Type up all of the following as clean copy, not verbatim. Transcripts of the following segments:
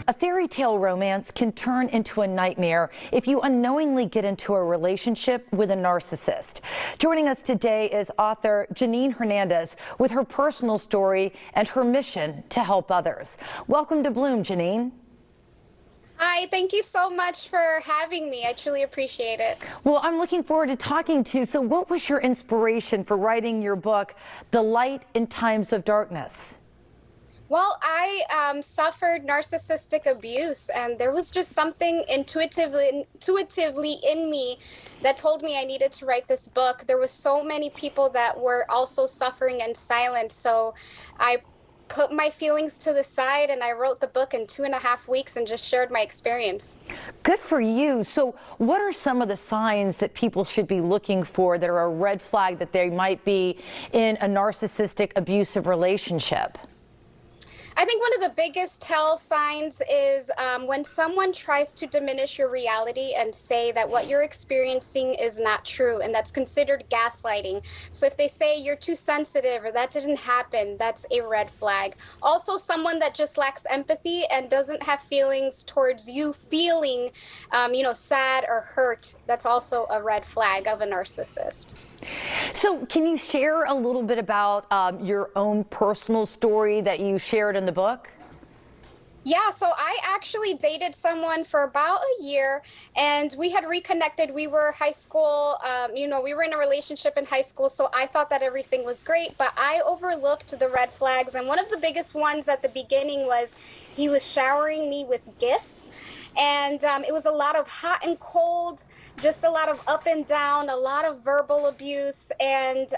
A fairy tale romance can turn into a nightmare if you unknowingly get into a relationship with a narcissist. Joining us today is author Janine Hernandez with her personal story and her mission to help others. Welcome to Bloom, Janine. Hi, thank you so much for having me. I truly appreciate it. Well, I'm looking forward to talking to you. So what was your inspiration for writing your book, The Light in Times of Darkness? Well, I suffered narcissistic abuse, and there was just something intuitively in me that told me I needed to write this book. There was so many people that were also suffering in silence, so I put my feelings to the side and I wrote the book in 2.5 weeks and just shared my experience. Good for you. So what are some of the signs that people should be looking for that are a red flag that they might be in a narcissistic abusive relationship? I think one of the biggest tell signs is when someone tries to diminish your reality and say that what you're experiencing is not true, and that's considered gaslighting. So if they say you're too sensitive or that didn't happen, that's a red flag. Also, someone that just lacks empathy and doesn't have feelings towards you feeling, sad or hurt, that's also a red flag of a narcissist. So can you share a little bit about your own personal story that you shared in the book? Yeah, so I actually dated someone for about a year and we had reconnected. We were high school, we were in a relationship in high school, so I thought that everything was great, but I overlooked the red flags. And one of the biggest ones at the beginning was he was showering me with gifts. And it was a lot of hot and cold, just a lot of up and down, a lot of verbal abuse. And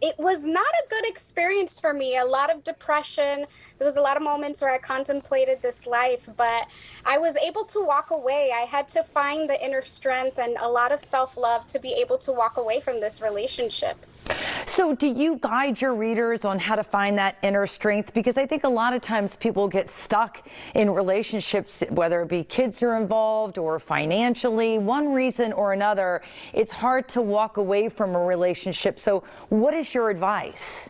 it was not a good experience for me. A lot of depression. There was a lot of moments where I contemplated this life, but I was able to walk away. I had to find the inner strength and a lot of self-love to be able to walk away from this relationship. So do you guide your readers on how to find that inner strength? Because I think a lot of times people get stuck in relationships, whether it be kids are involved or financially, one reason or another, it's hard to walk away from a relationship. So what is your advice?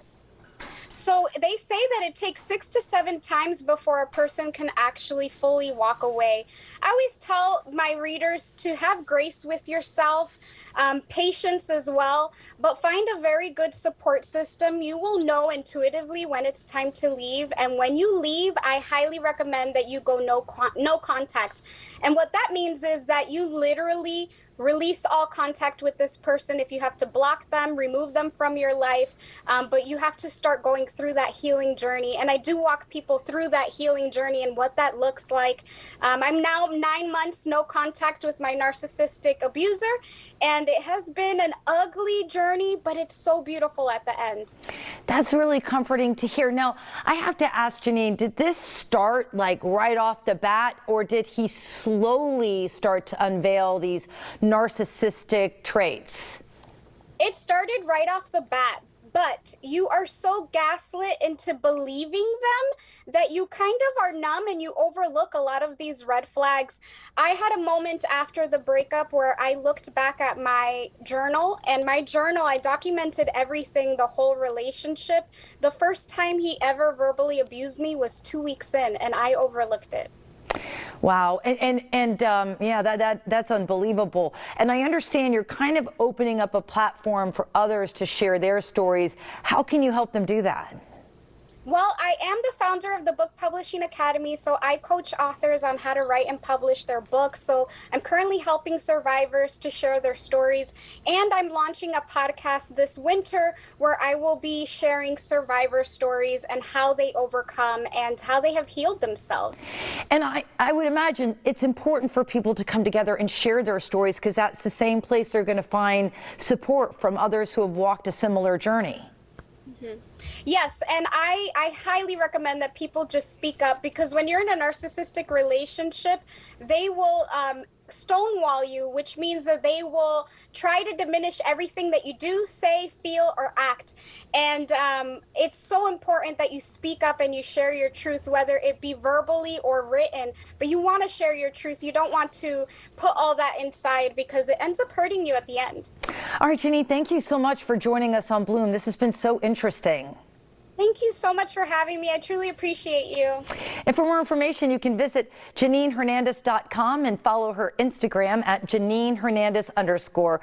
So they say that it takes 6 to 7 times before a person can actually fully walk away. I always tell my readers to have grace with yourself, patience as well, but find a very good support system. You will know intuitively when it's time to leave. And when you leave, I highly recommend that you go no contact. And what that means is that you literally release all contact with this person. If you have to block them, remove them from your life, but you have to start going through that healing journey. And I do walk people through that healing journey and what that looks like. I'm now 9 months no contact with my narcissistic abuser, and it has been an ugly journey, but it's so beautiful at the end. That's really comforting to hear. Now, I have to ask Janine, did this start like right off the bat, or did he slowly start to unveil these narcissistic traits? It started right off the bat, but you are so gaslit into believing them that you kind of are numb and you overlook a lot of these red flags. I had a moment after the breakup where I looked back at my journal, and my journal, I documented everything, the whole relationship. The first time he ever verbally abused me was 2 weeks in, and I overlooked it. Wow. Yeah, that's unbelievable. And I understand you're kind of opening up a platform for others to share their stories. How can you help them do that? Well, I am the founder of the Book Publishing Academy, so I coach authors on how to write and publish their books. So I'm currently helping survivors to share their stories, and I'm launching a podcast this winter where I will be sharing survivor stories and how they overcome and how they have healed themselves. And I would imagine it's important for people to come together and share their stories, because that's the same place they're going to find support from others who have walked a similar journey. Mm-hmm. Yes, and I highly recommend that people just speak up, because when you're in a narcissistic relationship, they will stonewall you, which means that they will try to diminish everything that you do, say, feel, or act. And it's so important that you speak up and you share your truth, whether it be verbally or written. But you want to share your truth. You don't want to put all that inside, because it ends up hurting you at the end. All right, Janine, thank you so much for joining us on Bloom. This has been so interesting. Thank you so much for having me. I truly appreciate you. And for more information, you can visit JanineHernandez.com and follow her Instagram at JanineHernandez_.